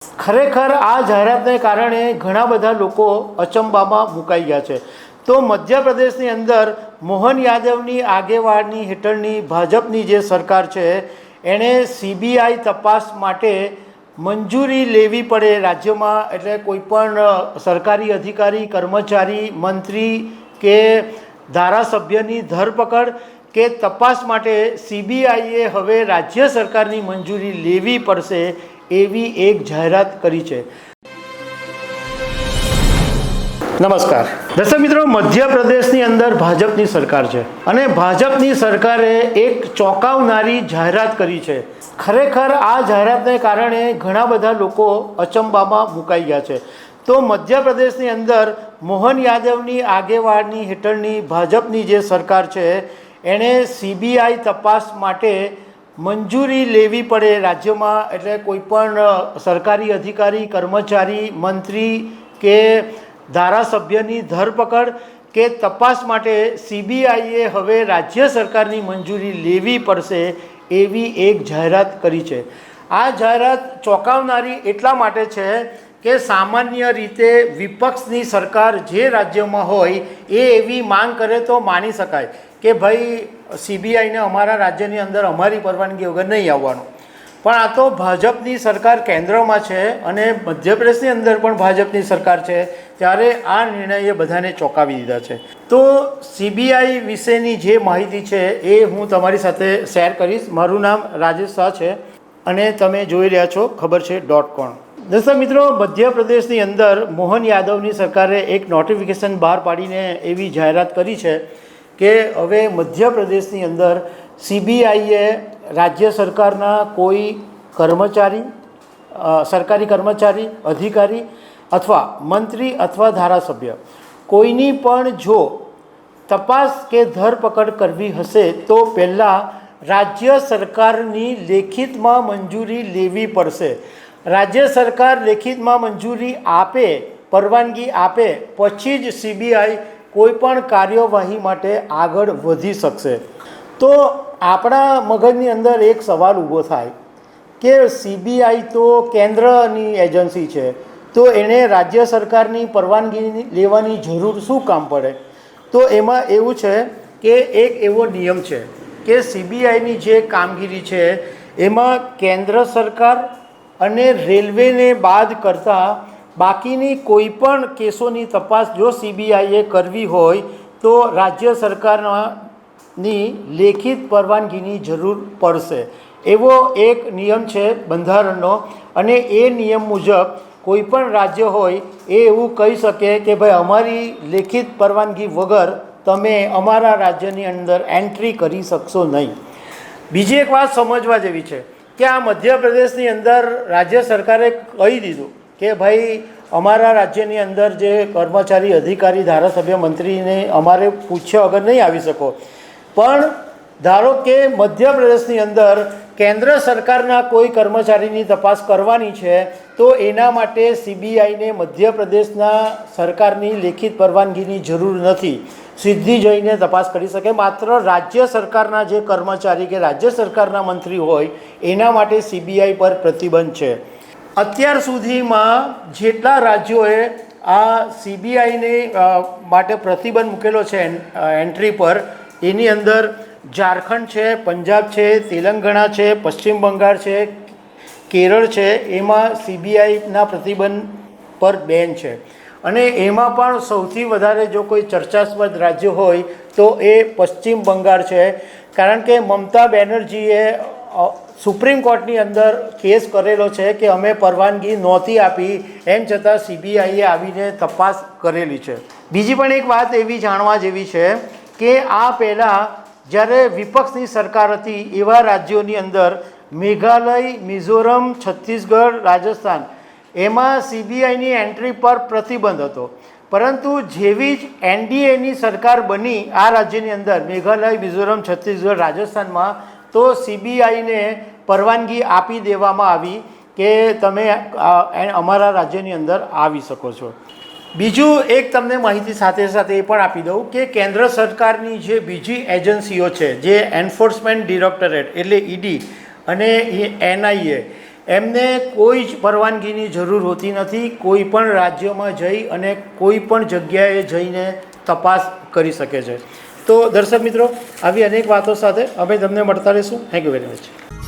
ખરેખર આ જાહેરાતને કારણે ઘણા બધા લોકો અચંબામાં મુકાઈ ગયા છે। તો મધ્યપ્રદેશની અંદર મોહન યાદવની આગેવાની હેઠળની ભાજપની જે સરકાર છે એણે સીબીઆઈ તપાસ માટે મંજૂરી લેવી પડે રાજ્યમાં, એટલે કોઈપણ સરકારી અધિકારી, કર્મચારી, મંત્રી કે ધારાસભ્યની ધરપકડ કે તપાસ માટે સીબીઆઈએ હવે રાજ્ય સરકારની મંજૂરી લેવી પડશે એવી એક જાહેરાત કરી છે। નમસ્કાર દર્શક મિત્રો, મધ્યપ્રદેશની અંદર ભાજપની સરકાર છે અને ભાજપની સરકારે એક ચોંકાવનારી જાહેરાત કરી છે। ખરેખર આ જાહેરાતને કારણે ઘણા બધા લોકો અચંબામાં મુકાઈ ગયા છે। તો મધ્યપ્રદેશની અંદર મોહન યાદવની આગેવાની હેઠળની ભાજપની જે સરકાર છે એણે સીબીઆઈ તપાસ માટે મંજૂરી લેવી પડે રાજ્યમાં, એટલે કોઈપણ સરકારી અધિકારી, કર્મચારી, મંત્રી કે ધારાસભ્યની ધરપકડ કે તપાસ માટે સીબીઆઈએ હવે રાજ્ય સરકારની મંજૂરી લેવી પડશે એવી એક જાહેરાત કરી છે। આ જાહેરાત ચોંકાવનારી એટલા માટે છે કે સામાન્ય રીતે વિપક્ષની સરકાર જે રાજ્યમાં હોય એ એવી માંગ કરે તો માની શકાય કે ભાઈ સીબીઆઈને અમારા રાજ્યની અંદર અમારી પરવાનગી વગર નહીં આવવાનું, પણ આ તો ભાજપની સરકાર કેન્દ્રમાં છે અને મધ્યપ્રદેશની અંદર પણ ભાજપની સરકાર છે, ત્યારે આ નિર્ણયે બધાને ચોંકાવી દીધા છે। તો સીબીઆઈ વિશેની જે માહિતી છે એ હું તમારી સાથે શેર કરીશ। મારું નામ રાજેશ શાહ છે અને તમે જોઈ રહ્યા છો ખબર છે .com। દર્શક મિત્રો, મધ્યપ્રદેશની અંદર મોહન યાદવની સરકારે એક નોટિફિકેશન બહાર પાડીને એવી જાહેરાત કરી છે કે હવે મધ્યપ્રદેશની અંદર સીબીઆઈએ રાજ્ય સરકારના કોઈ કર્મચારી, સરકારી કર્મચારી, અધિકારી અથવા મંત્રી અથવા ધારાસભ્ય કોઈની પણ જો તપાસ કે ધરપકડ કરવી હશે તો પહેલાં રાજ્ય સરકારની લેખિતમાં મંજૂરી લેવી પડશે। રાજ્ય સરકાર લેખિતમાં મંજૂરી આપે, પરવાનગી આપે પછી જ સીબીઆઈ કોઈપણ કાર્યવાહી માટે આગળ વધી શકશે। તો આપણા મગજની અંદર એક સવાલ ઊભો થાય કે સીબીઆઈ તો કેન્દ્રની એજન્સી છે, તો એણે રાજ્ય સરકારની પરવાનગી લેવાની જરૂર શું કામ પડે? તો એમાં એવું છે કે એક એવો નિયમ છે કે સીબીઆઈની જે કામગીરી છે એમાં કેન્દ્ર સરકાર અને રેલવેને બાદ કરતાં બાકીની કોઈ પણ કેસોની તપાસ જો સીબીઆઈએ કરવી હોય તો રાજ્ય સરકારની લેખિત પરવાનગીની જરૂર પડશે, એવો એક નિયમ છે બંધારણનો। અને એ નિયમ મુજબ કોઈ પણ રાજ્ય હોય એ એવું કહી શકે કે ભાઈ અમારી લેખિત પરવાનગી વગર તમે અમારા રાજ્યની અંદર એન્ટ્રી કરી શકશો નહીં। બીજી એક વાત સમજવા જેવી છે કે આ મધ્યપ્રદેશની અંદર રાજ્ય સરકારે કહી દીધું કે ભાઈ અમારા રાજ્યની અંદર જે કર્મચારી, અધિકારી, ધારાસભ્ય, મંત્રીને અમારે પૂછ્યા વગર નહીં આવી શકો, પણ ધારો કે મધ્યપ્રદેશની અંદર કેન્દ્ર સરકારના કોઈ કર્મચારીની તપાસ કરવાની છે તો એના માટે સીબીઆઈને મધ્યપ્રદેશના સરકારની લેખિત પરવાનગીની જરૂર નથી, સીધી જઈને તપાસ કરી શકે। માત્ર રાજ્ય સરકારના જે કર્મચારી કે રાજ્ય સરકારના મંત્રી હોય એના માટે સીબીઆઈ પર પ્રતિબંધ છે। અત્યાર સુધીમાં જેટલા રાજ્યોએ આ સીબીઆઈને માટે પ્રતિબંધ મૂકેલો છે એન્ટ્રી પર, એની અંદર ઝારખંડ છે, પંજાબ છે, તેલંગાણા છે, પશ્ચિમ બંગાળ છે, કેરળ છે, એમાં સીબીઆઈના પ્રતિબંધ પર બેન છે। અને એમાં પણ સૌથી વધારે જો કોઈ ચર્ચાસ્પદ રાજ્ય હોય તો એ પશ્ચિમ બંગાળ છે, કારણ કે મમતા બેનર્જીએ સુપ્રીમ કોર્ટની અંદર કેસ કરેલો છે કે અમે પરવાનગી નહોતી આપી, એમ છતાં સીબીઆઈએ આવીને તપાસ કરેલી છે। બીજી પણ એક વાત એવી જાણવા જેવી છે કે આ પહેલાં જ્યારે વિપક્ષની સરકાર હતી એવા રાજ્યોની અંદર મેઘાલય, મિઝોરમ, છત્તીસગઢ, રાજસ્થાન એમાં સીબીઆઈની એન્ટ્રી પર પ્રતિબંધ હતો, પરંતુ જેવી જ એનડીએની સરકાર બની આ રાજ્યની અંદર મેઘાલય, મિઝોરમ, છત્તીસગઢ, રાજસ્થાનમાં, તો સીબીઆઈને પરવાનગી આપી દેવામાં આવી કે તમે અમારા રાજ્યની અંદર આવી શકો છો। બીજું એક તમને માહિતી સાથે સાથે એ પણ આપી દઉં કે કેન્દ્ર સરકારની જે બીજી એજન્સીઓ છે જે એન્ફોર્સમેન્ટ ડિરેક્ટરેટ એટલે ઈડી અને એનઆઈએ એમને કોઈ જ પરવાનગીની જરૂર હોતી નથી. કોઈ પણ રાજ્યમાં જઈ અને કોઈ પણ જગ્યાએ જઈને તપાસ કરી શકે છે. તો દર્શક મિત્રો, આવી અનેક વાતો સાથે અમે તમને મળતા રહીશું. Thank you very much.